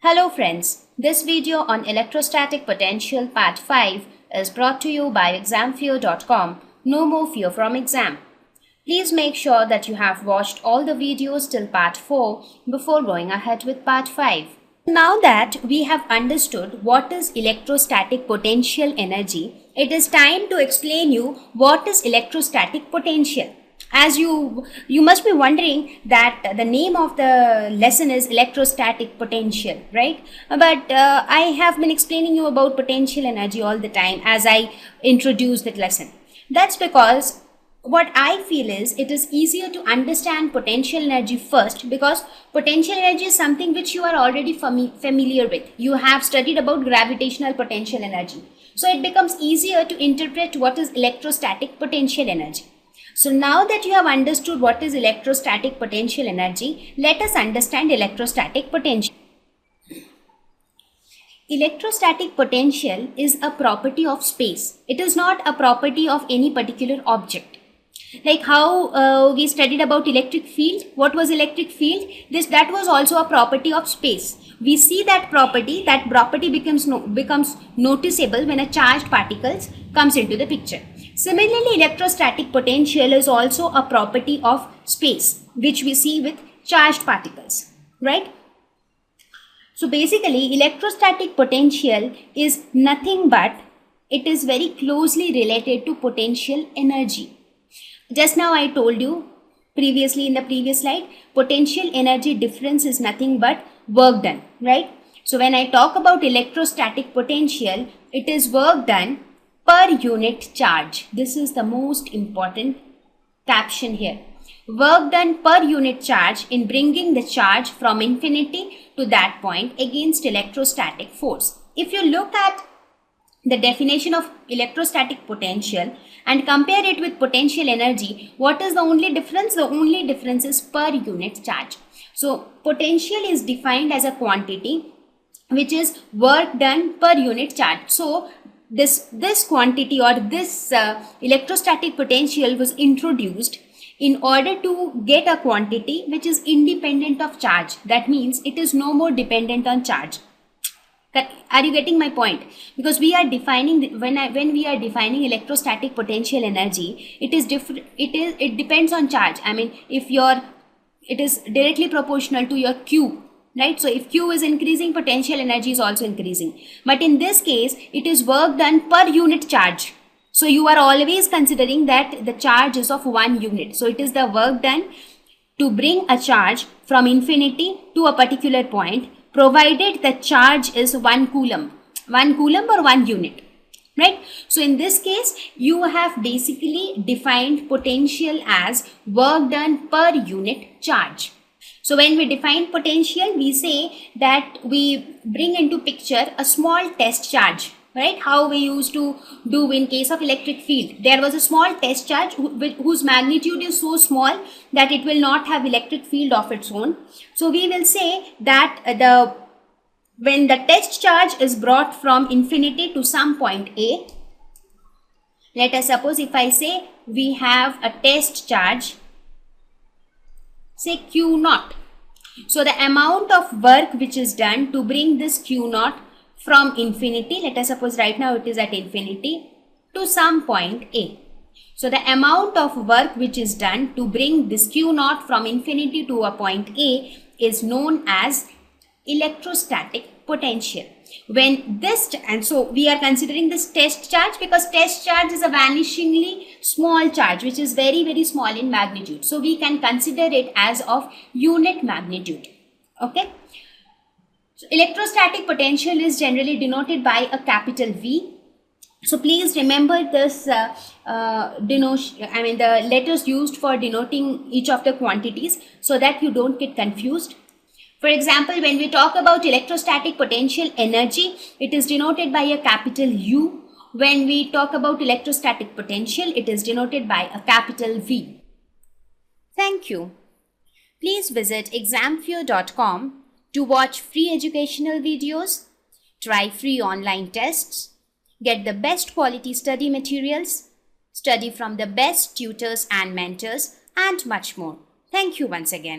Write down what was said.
Hello friends, this video on electrostatic potential part 5 is brought to you by examfear.com. No more fear from exam. Please make sure that you have watched all the videos till part 4 before going ahead with part 5. Now that we have understood what is electrostatic potential energy, it is time to explain you what is electrostatic potential. As you must be wondering that the name of the lesson is electrostatic potential, right? But I have been explaining you about potential energy all the time as I introduce that lesson. That's because what I feel is it is easier to understand potential energy first, because potential energy is something which you are already familiar with. You have studied about gravitational potential energy. So it becomes easier to interpret what is electrostatic potential energy. So now that you have understood what is electrostatic potential energy, let us understand electrostatic potential. Electrostatic potential is a property of space. It is not a property of any particular object. Like how we studied about electric field. What was electric field? That was also a property of space. We see that property becomes noticeable when a charged particles comes into the picture. Similarly, electrostatic potential is also a property of space, which we see with charged particles, right? So basically, electrostatic potential is nothing but it is very closely related to potential energy. Just now I told you previously in the previous slide, potential energy difference is nothing but work done, right? So when I talk about electrostatic potential, it is work done per unit charge. This is the most important caption here. Work done per unit charge in bringing the charge from infinity to that point against electrostatic force. If you look at the definition of electrostatic potential and compare it with potential energy, what is the only difference? The only difference is per unit charge. So potential is defined as a quantity which is work done per unit charge. So this quantity or this electrostatic potential was introduced in order to get a quantity which is independent of charge. That means it is no more dependent on charge. Are you getting my point? Because we are defining when we are defining electrostatic potential energy, it is different. It depends on charge. I mean, it is directly proportional to your Q. Right? So if Q is increasing, potential energy is also increasing. But in this case, it is work done per unit charge. So you are always considering that the charge is of 1 unit. So it is the work done to bring a charge from infinity to a particular point, provided the charge is 1 coulomb or 1 unit. Right? So in this case, you have basically defined potential as work done per unit charge. So when we define potential, we say that we bring into picture a small test charge, right? How we used to do in case of electric field. There was a small test charge whose magnitude is so small that it will not have electric field of its own. So we will say that when the test charge is brought from infinity to some point A, let us suppose if I say we have a test charge, say Q naught. So the amount of work which is done to bring this Q naught from infinity, let us suppose right now it is at infinity, to some point A. So the amount of work which is done to bring this Q naught from infinity to a point A is known as electrostatic potential. And so we are considering this test charge because test charge is a vanishingly small charge which is very, very small in magnitude. So we can consider it as of unit magnitude. Okay. So electrostatic potential is generally denoted by a capital V. So please remember this the letters used for denoting each of the quantities so that you don't get confused. For example, when we talk about electrostatic potential energy, it is denoted by a capital U. When we talk about electrostatic potential, it is denoted by a capital V. Thank you. Please visit examfear.com to watch free educational videos, try free online tests, get the best quality study materials, study from the best tutors and mentors, and much more. Thank you once again.